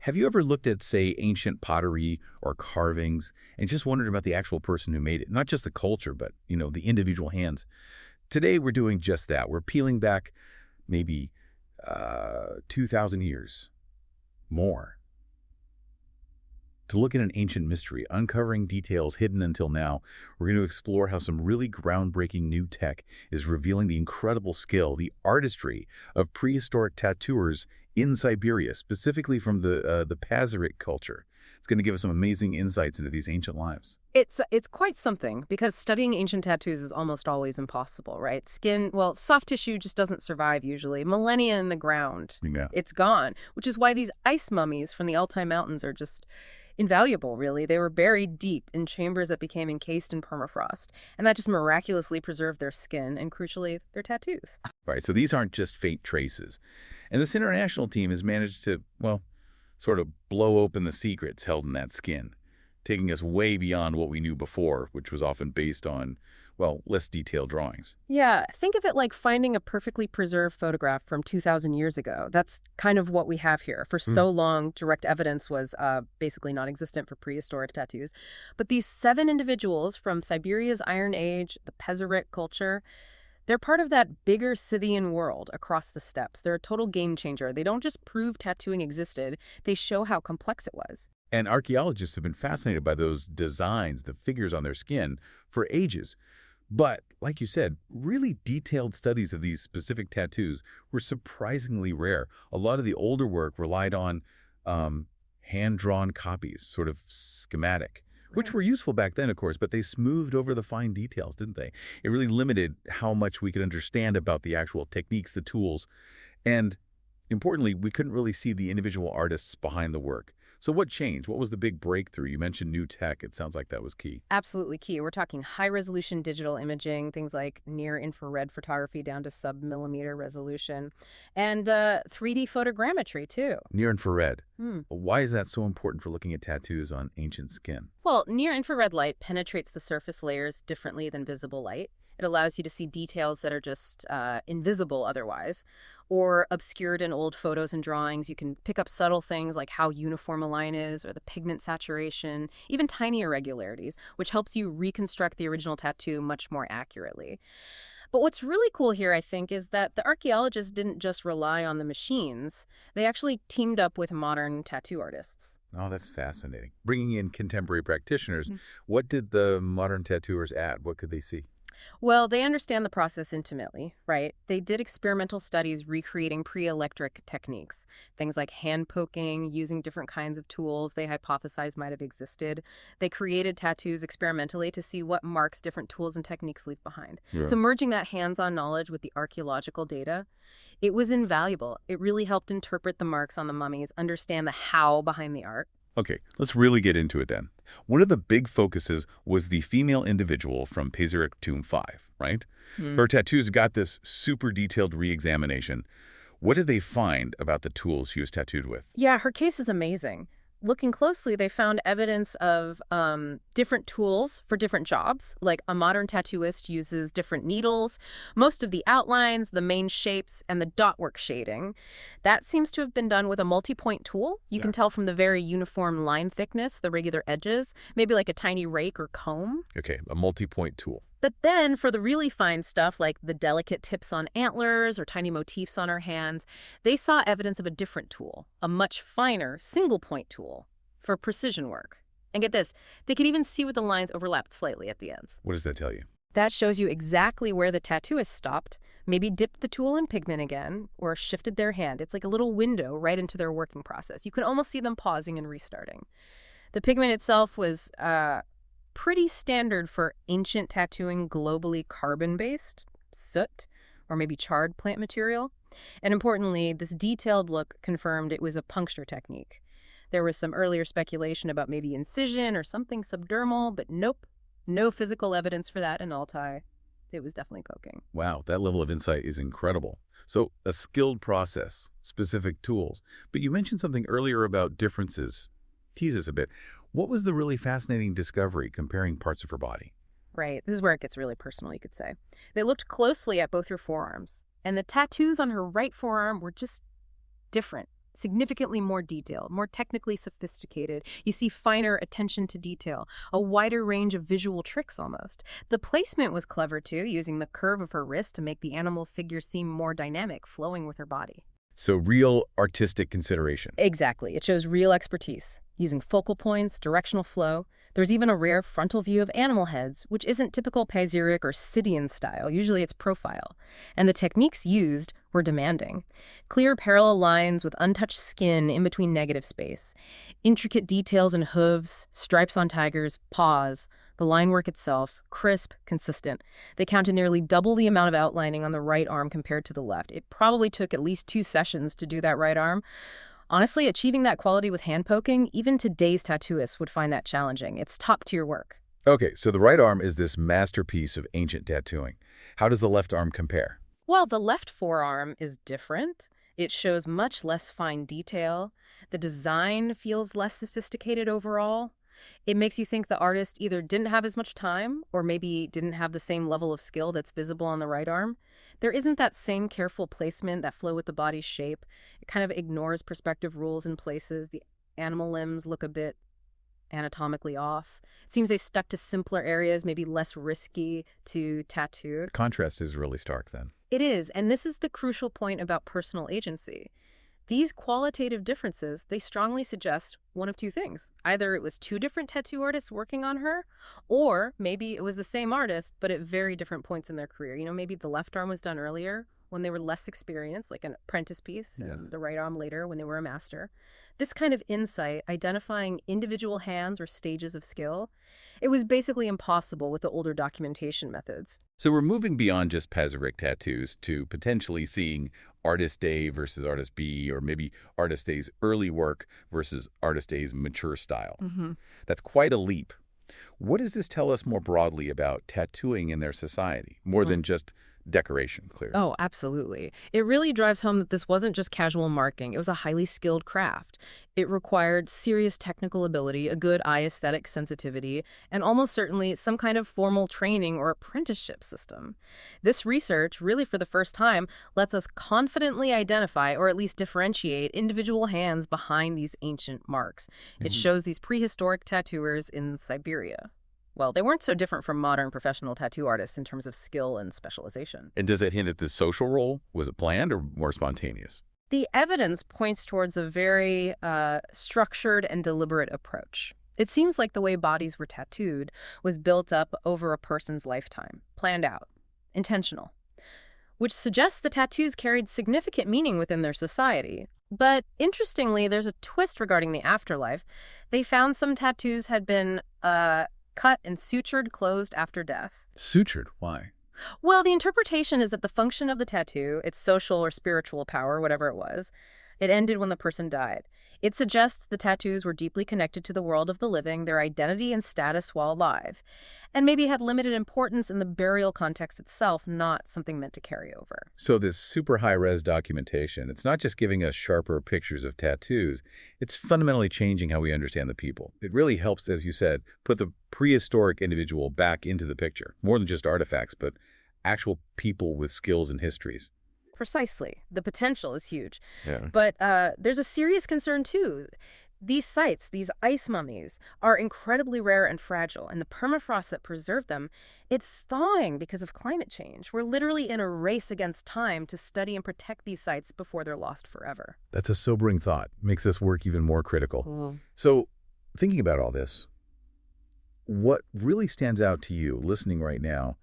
Have you ever looked at, say, ancient pottery or carvings and just wondered about the actual person who made it? Not just the culture, but, the individual hands. Today, we're doing just that. We're peeling back maybe 2,000 years more to look at an ancient mystery, uncovering details hidden until now. We're going to explore how some really groundbreaking new tech is revealing the incredible skill, the artistry of prehistoric tattooers in Siberia, specifically from the Pazyryk culture. It's going to give us some amazing insights into these ancient lives. It's quite something, because studying ancient tattoos is almost always impossible, right? Skin, well, soft tissue just doesn't survive usually. Millennia in the ground. Yeah. It's gone, which is why these ice mummies from the Altai Mountains are just invaluable, really. They were buried deep in chambers that became encased in permafrost, and that just miraculously preserved their skin and, crucially, their tattoos. Right, so these aren't just faint traces. And this international team has managed to, sort of blow open the secrets held in that skin, taking us way beyond what we knew before, which was often based on, less detailed drawings. Yeah, think of it like finding a perfectly preserved photograph from 2,000 years ago. That's kind of what we have here. For so long, direct evidence was basically non-existent for prehistoric tattoos. But these 7 individuals from Siberia's Iron Age, the Pazyryk culture, they're part of that bigger Scythian world across the steppes. They're a total game changer. They don't just prove tattooing existed, they show how complex it was. And archaeologists have been fascinated by those designs, the figures on their skin, for ages. But, like you said, really detailed studies of these specific tattoos were surprisingly rare. A lot of the older work relied on hand-drawn copies, sort of schematic, which were useful back then, of course, but they smoothed over the fine details, didn't they? It really limited how much we could understand about the actual techniques, the tools. And, importantly, we couldn't really see the individual artists behind the work. So what changed? What was the big breakthrough? You mentioned new tech. It sounds like that was key. Absolutely key. We're talking high-resolution digital imaging, things like near-infrared photography down to sub-millimeter resolution, and 3D photogrammetry, too. Near-infrared. Why is that so important for looking at tattoos on ancient skin? Well, near-infrared light penetrates the surface layers differently than visible light. It allows you to see details that are just invisible otherwise, or obscured in old photos and drawings. You can pick up subtle things like how uniform a line is, or the pigment saturation, even tiny irregularities, which helps you reconstruct the original tattoo much more accurately. But what's really cool here, I think, is that the archaeologists didn't just rely on the machines. They actually teamed up with modern tattoo artists. Oh, that's fascinating. Bringing in contemporary practitioners, what did the modern tattooers add? What could they see? Well, they understand the process intimately, right? They did experimental studies recreating pre-electric techniques, things like hand poking, using different kinds of tools they hypothesized might have existed. They created tattoos experimentally to see what marks different tools and techniques leave behind. Yeah. So merging that hands-on knowledge with the archaeological data, it was invaluable. It really helped interpret the marks on the mummies, understand the how behind the art. Okay, let's really get into it then. One of the big focuses was the female individual from Pazyryk Tomb 5, right? Her tattoos got this super detailed re-examination. What did they find about the tools she was tattooed with? Yeah, her case is amazing. Looking closely, they found evidence of different tools for different jobs. Like a modern tattooist uses different needles, most of the outlines, the main shapes, and the dot work shading. That seems to have been done with a multi-point tool. You can tell from the very uniform line thickness, the regular edges, maybe like a tiny rake or comb. Okay, a multi-point tool. But then for the really fine stuff, like the delicate tips on antlers or tiny motifs on her hands, they saw evidence of a different tool, a much finer single-point tool for precision work. And get this, they could even see where the lines overlapped slightly at the ends. What does that tell you? That shows you exactly where the tattooist stopped, maybe dipped the tool in pigment again, or shifted their hand. It's like a little window right into their working process. You can almost see them pausing and restarting. The pigment itself was pretty standard for ancient tattooing, globally carbon-based, soot, or maybe charred plant material. And importantly, this detailed look confirmed it was a puncture technique. There was some earlier speculation about maybe incision or something subdermal, but nope, no physical evidence for that in Altai. It was definitely poking. Wow, that level of insight is incredible. So a skilled process, specific tools. But you mentioned something earlier about differences. Tease us a bit. What was the really fascinating discovery comparing parts of her body? Right. This is where it gets really personal, you could say. They looked closely at both her forearms, and the tattoos on her right forearm were just different. Significantly more detailed, more technically sophisticated. You see finer attention to detail, a wider range of visual tricks almost. The placement was clever too, using the curve of her wrist to make the animal figure seem more dynamic, flowing with her body. So real artistic consideration. Exactly. It shows real expertise, using focal points, directional flow. There's even a rare frontal view of animal heads, which isn't typical Pazyryk or Scythian style. Usually it's profile. And the techniques used were demanding. Clear parallel lines with untouched skin in between negative space. Intricate details in hooves, stripes on tigers, paws. The line work itself, crisp, consistent. They counted nearly double the amount of outlining on the right arm compared to the left. It probably took at least 2 sessions to do that right arm. Honestly, achieving that quality with hand poking, even today's tattooists would find that challenging. It's top-tier work. Okay, so the right arm is this masterpiece of ancient tattooing. How does the left arm compare? Well, the left forearm is different. It shows much less fine detail. The design feels less sophisticated overall. It makes you think the artist either didn't have as much time or maybe didn't have the same level of skill that's visible on the right arm. There isn't that same careful placement, that flow with the body's shape. It kind of ignores perspective rules in places. The animal limbs look a bit anatomically off. It seems they stuck to simpler areas, maybe less risky to tattoo. The contrast is really stark then. It is, and this is the crucial point about personal agency. These qualitative differences, they strongly suggest one of two things. Either it was 2 different tattoo artists working on her, or maybe it was the same artist, but at very different points in their career. You know, maybe the left arm was done earlier when they were less experienced, like an apprentice piece, and the right arm later when they were a master. This kind of insight, identifying individual hands or stages of skill, it was basically impossible with the older documentation methods. So we're moving beyond just Pazyryk tattoos to potentially seeing Artist A versus Artist B, or maybe Artist A's early work versus Artist A's mature style. That's quite a leap. What does this tell us more broadly about tattooing in their society, more than just decoration, clearly? Oh, absolutely. It really drives home that this wasn't just casual marking. It was a highly skilled craft. It required serious technical ability, a good eye aesthetic sensitivity, and almost certainly some kind of formal training or apprenticeship system. This research, really for the first time, lets us confidently identify or at least differentiate individual hands behind these ancient marks. It shows these prehistoric tattooers in Siberia. Well, they weren't so different from modern professional tattoo artists in terms of skill and specialization. And does it hint at the social role? Was it planned or more spontaneous? The evidence points towards a very structured and deliberate approach. It seems like the way bodies were tattooed was built up over a person's lifetime, planned out, intentional, which suggests the tattoos carried significant meaning within their society. But interestingly, there's a twist regarding the afterlife. They found some tattoos had been cut and sutured closed after death. Sutured? Why? Well, the interpretation is that the function of the tattoo, its social or spiritual power, whatever it was, it ended when the person died. It suggests the tattoos were deeply connected to the world of the living, their identity and status while alive, and maybe had limited importance in the burial context itself, not something meant to carry over. So this super high-res documentation, it's not just giving us sharper pictures of tattoos, it's fundamentally changing how we understand the people. It really helps, as you said, put the prehistoric individual back into the picture, more than just artifacts, but actual people with skills and histories. Precisely. The potential is huge. Yeah. But there's a serious concern, too. These sites, these ice mummies, are incredibly rare and fragile, and the permafrost that preserved them, it's thawing because of climate change. We're literally in a race against time to study and protect these sites before they're lost forever. That's a sobering thought. Makes this work even more critical. So, thinking about all this, what really stands out to you, listening right now,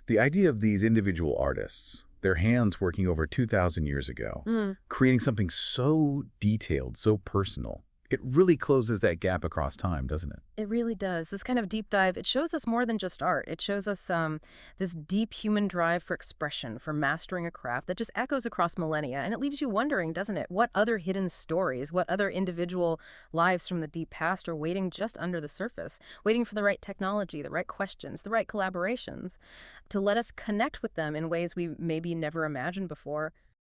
the idea of these individual artists, their hands working over 2,000 years ago, creating something so detailed, so personal. It really closes that gap across time, doesn't it? It really does. This kind of deep dive, it shows us more than just art. It shows us this deep human drive for expression, for mastering a craft that just echoes across millennia. And it leaves you wondering, doesn't it? What other hidden stories, what other individual lives from the deep past are waiting just under the surface, waiting for the right technology, the right questions, the right collaborations to let us connect with them in ways we maybe never imagined before.